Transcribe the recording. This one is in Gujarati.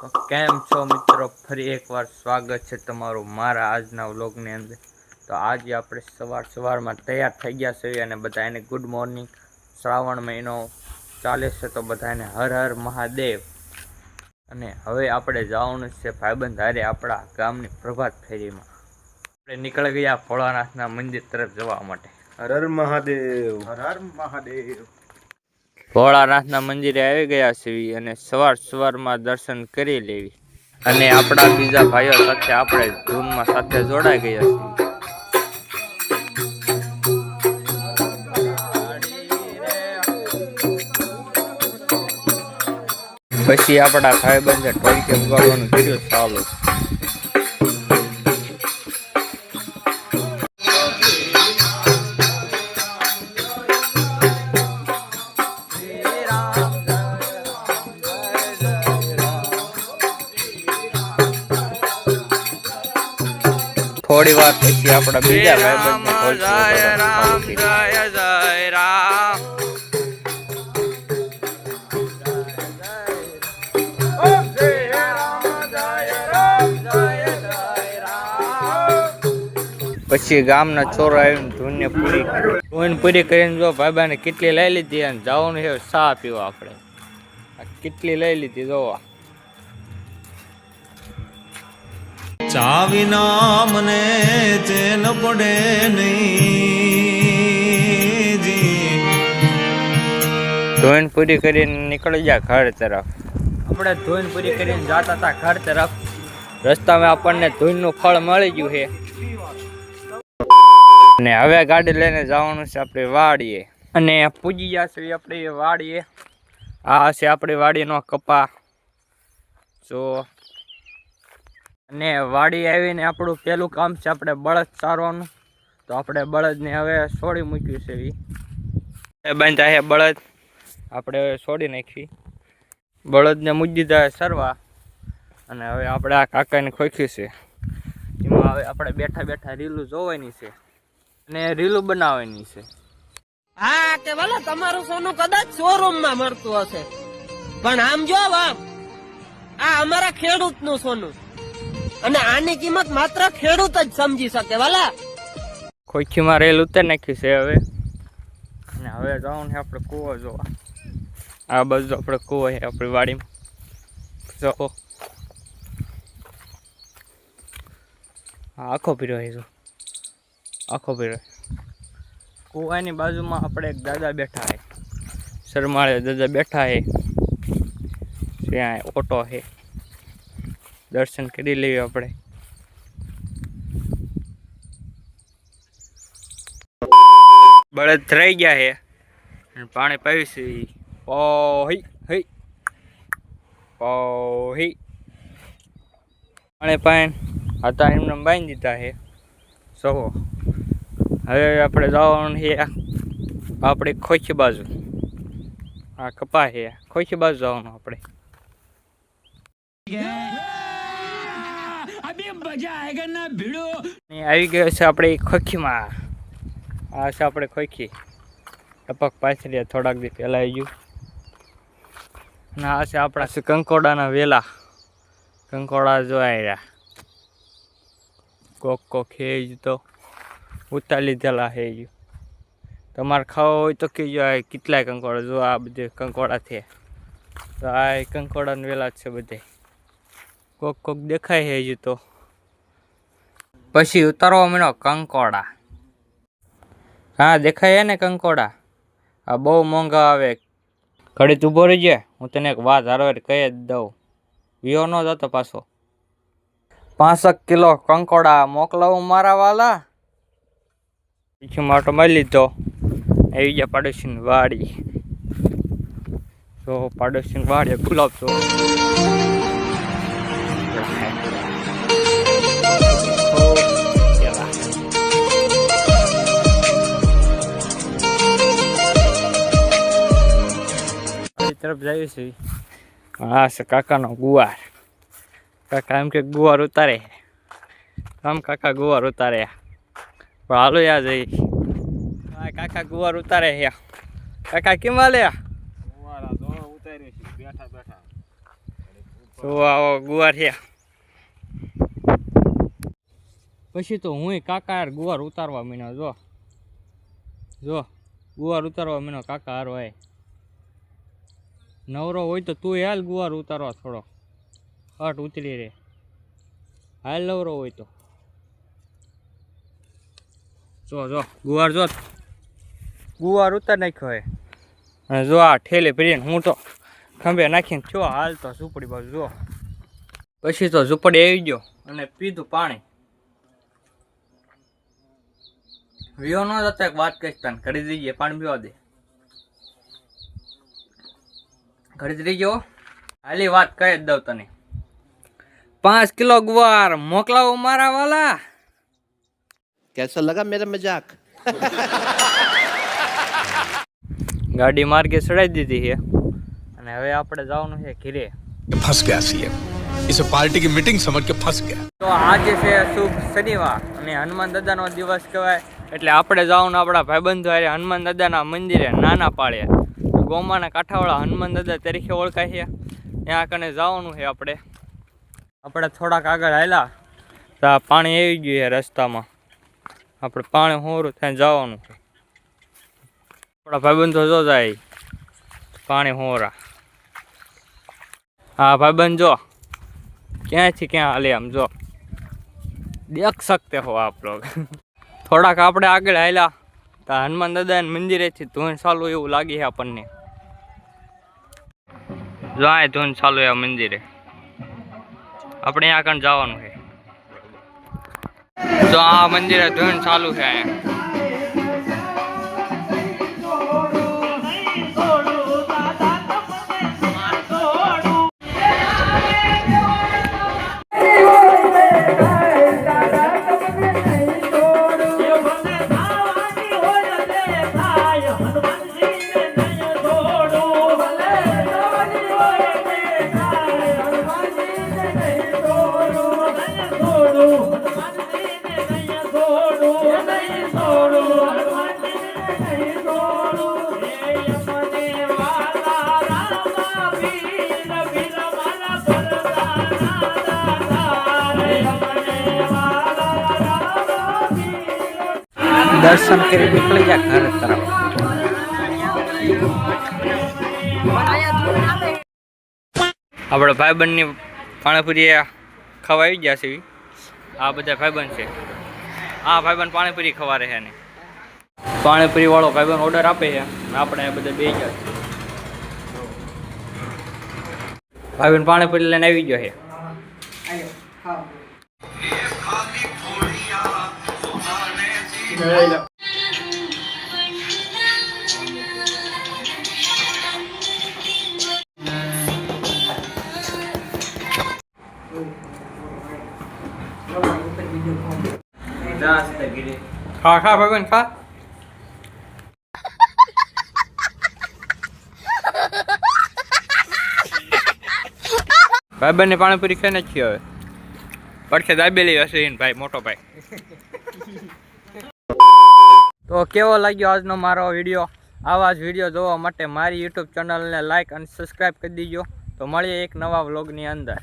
તો કેમ છો મિત્રો, ફરી એકવાર સ્વાગત છે તમારું મારા આજના વ્લોગની અંદર। તો આજે આપણે સવારમાં તૈયાર થઈ ગયા છીએ અને બધાને ગુડ મોર્નિંગ। શ્રાવણ મહિનો ચાલે છે તો બધાને હર હર મહાદેવ। અને હવે આપણે જવાનું છે ભાઈબંધ હારે આપણા ગામની પ્રભાત ફેરીમાં। આપણે નીકળી ગયા ભોળાનાથના મંદિર તરફ જવા માટે। હર હર મહાદેવ, હર હર મહાદેવ। ભોળાનાથના મંદિરે આવી ગયા છીએ અને સવારમાં દર્શન કરી લેવી અને આપણા બીજા ભાઈઓ સાથે આપણે ધૂનમાં સાથે જોડાઈ ગયા છીએ। પછી આપણા ભાઈબંધે ઢોલકી વગાડવાનું કર્યું ચાલુ। થોડી વાર પછી આપણા બીજા ભાઈબંધને ઢોલકી વગાડવાનું ચાલુ કર્યું। પછી ગામના ચોરો આવીને ધૂનને પૂરી કરીને જો ભાઈબાને કેટલી લઈ લીધી અને જવાનું છે ચા પીવા। આપણે કેટલી લઈ લીધી જોવા। ચા વિના મને ચેન પડે નહીં જી। ધોઈને પૂરી કરીને નીકળી ગયા ઘર તરફ। આપણે ધોઈને પૂરી કરીને જતા હતા ઘર તરફ। રસ્તામાં આપણને ધોઈનું ફળ મળી ગયું છે અને હવે ગાડી લઈને જવાનું છે આપણે વાડીએ અને પૂજી ગયા છે આપણે વાડીએ। આ છે આપણી વાડીનો કપા જો। અને વાડી આવીને આપણું પહેલું કામ છે આપણે બળદ ચારવાનું। તો આપણે બળદને હવે છોડી મૂક્યું છે એ બાંધા છે બળદ આપણે હવે છોડી નાખી। બળદને મૂકી દીધા સરવા અને હવે આપણે આ કાકાને ખોખ્યું છે એમાં હવે આપણે બેઠા બેઠા રીલું જોવાની છે અને રીલું બનાવવાની છે। હા કે ભલે તમારું સોનું કદાચ શોરૂમ માં મળતું હશે પણ આમ જો આમ આ અમારા ખેડૂત નું સોનું અને આની કિંમત માત્ર ખેડૂત જ સમજી શકે વાલા। ખોખીમાં રેલ ઉતારી નાખ્યું છે હવે અને હવે જવાનું છે આપણે કૂવો જોવા। આ બાજુ આપણે કૂવો છે આપણી વાડીમાં જો આખો પીરો છે જો આખો પીરો। કૂવાની બાજુમાં આપણે એક દાદા બેઠા છે શરમાળે દાદા બેઠા છે ત્યાં ઓટો છે દર્શન કરી લઈએ આપણે। બળદ થઈ ગયા છે અને પાણી પાવીશું પોહી હઈ પોહી પાણી પાણી હતા એમને બાંધી દીધા છે સૌ। હવે આપણે જવાનું છે આપણી ખોખી બાજુ। આ કપા છે ખોખી બાજુ જવાનું આપણે। આવી ગયો છે આપણે ખોખીમાં। આ છે આપણે ખોખી ટપક પાછળ થોડાક દી પહેલા આવી ગયું અને આ છે આપણા કંકોડાના વેલા। કંકોડા જોયા રહ્યા કોક હે તો ઉતારી લીધેલા હે તમારે ખાવા હોય તો કહેજો। આ કેટલાય કંકોડા જો આ બધે કંકોડા છે તો આ કંકોડાના વેલા જ છે બધે કોક દેખાય છે હજુ તો। પછી ઉતારવા માંડ્યો કંકોડા। હા દેખાય ને કંકોડા આ બહુ મોંઘા આવે। ઘડીક ઊભો રહી જાય હું તને એક વાત હારવાર કહી જ દઉં વિયો ન જતો પાછો। 5 કિલો કંકોડા મોકલાવું મારા વાલા। પીછું માટો મારી લીધો આવી ગયા પાડોશીની વાડી તો પાડોશીની વાડી ગુલાબ છો તરફ જાય છે। હા છે કાકાનો ગુવાર। કાકા એમ કે ગુવાર ઉતારે આમ કાકા ગુવાર ઉતારે પણ હાલો યાર જઈ કાકા ગુવાર ઉતારે છે। કાકા કેમ હાલે તો આવો ગુવાર છે. પછી તો હું કાકા યાર ગુવાર ઉતારવા મીનો. જો ગુવાર ઉતારવા મીનો કાકા હારો હોય. નવરો હોય તો તું હાલ ગુવાર ઉતારવા થોડો હટ ઉતરી રે. હાલ નવરો હોય તો જો ગુવાર ઉતાર નાખ્યો હોય. અને જો આ ઠેલે ભરીને હું તો ખંભે નાખીને છો હાલ તો ઝૂંપડી બાજુ. જો પછી તો ઝૂંપડી આવી ગયો અને પીધું પાણી. વિયો ન જતો એક વાત કહીશ તને. ઘડી દઈએ પાણી પીવા દે. ઘડી રહી ગયો હાલી વાત કહી જ દઉં તને. 5 કિલો ગુવાર મોકલાવો મારા વાલા. कैसा लगा मेरा मजाक? ગાડી માર્ગે ચડાવી દીધી છે અને હવે આપણે જવાનું છે ઘીરે. फंस गया सीएम इसे पार्टी की मीटिंग समझ के फंस गया. તો આજે છે શુભ શનિવાર અને હનુમાન દાદાનો દિવસ કહેવાય એટલે આપણે જવાનું આપણા ભાઈબંધો હારે હનુમાન દાદાના મંદિરે નાના પાળે. ગોમાના કાંઠાવાળા હનુમાન દાદા તરીકે ઓળખાય છે. ત્યાં કને જવાનું છે આપણે. આપણે થોડાક આગળ હાલ્યા તો આ પાણી આવી ગયું છે રસ્તામાં. આપણે પાણી હોરું ત્યાં જવાનું છે. આપણા ભાઈબંધો જો જાય પાણી હોરા. હા ભાઈબંધ જો ક્યાંથી ક્યાં હાલે આમ જો દેખ શકતે હો આપ લોગ. થોડાક આપણે આગળ હાલ્યા તો હનુમાન દાદાના મંદિરેથી ધૂન ચાલુ એવું લાગે છે આપણને. જાય ધૂન ચાલુ છે મંદિરે. આપણે અહીંયા આગળ જવાનું છે. તો આ મંદિરે ધૂન ચાલુ છે અહીંયા. દર્શન કરી નીકળી ગયા ઘર તરફ. આપણા ભાઈબંધની પાણીપુરી ખાવા આવી ગયા છે. આ બધા ભાઈબંધ છે. આ ભાઈબંધ પાણીપુરી ખવા રહે ને પાણીપુરી વાળો ભાઈબંધ ઓર્ડર આપે છે. આપણે બધા બે ગયા છે. ભાઈબંધ પાણીપુરી લઈને આવી ગયો છે. ખા ખા ભાઈબંધ ખા. ભાઈબંધને પાણીપુરી ખાઈ નથી હવે પડખે દાબેલી હશે ભાઈ મોટો ભાઈ. તો કેવો લાગ્યો આજનો મારો વિડીયો? આવા જ વિડીયો જોવા માટે મારી યુટ્યુબ ચેનલને લાઈક અને સબસ્ક્રાઈબ કરી દીજો. તો મળીએ એક નવા વ્લોગની અંદર.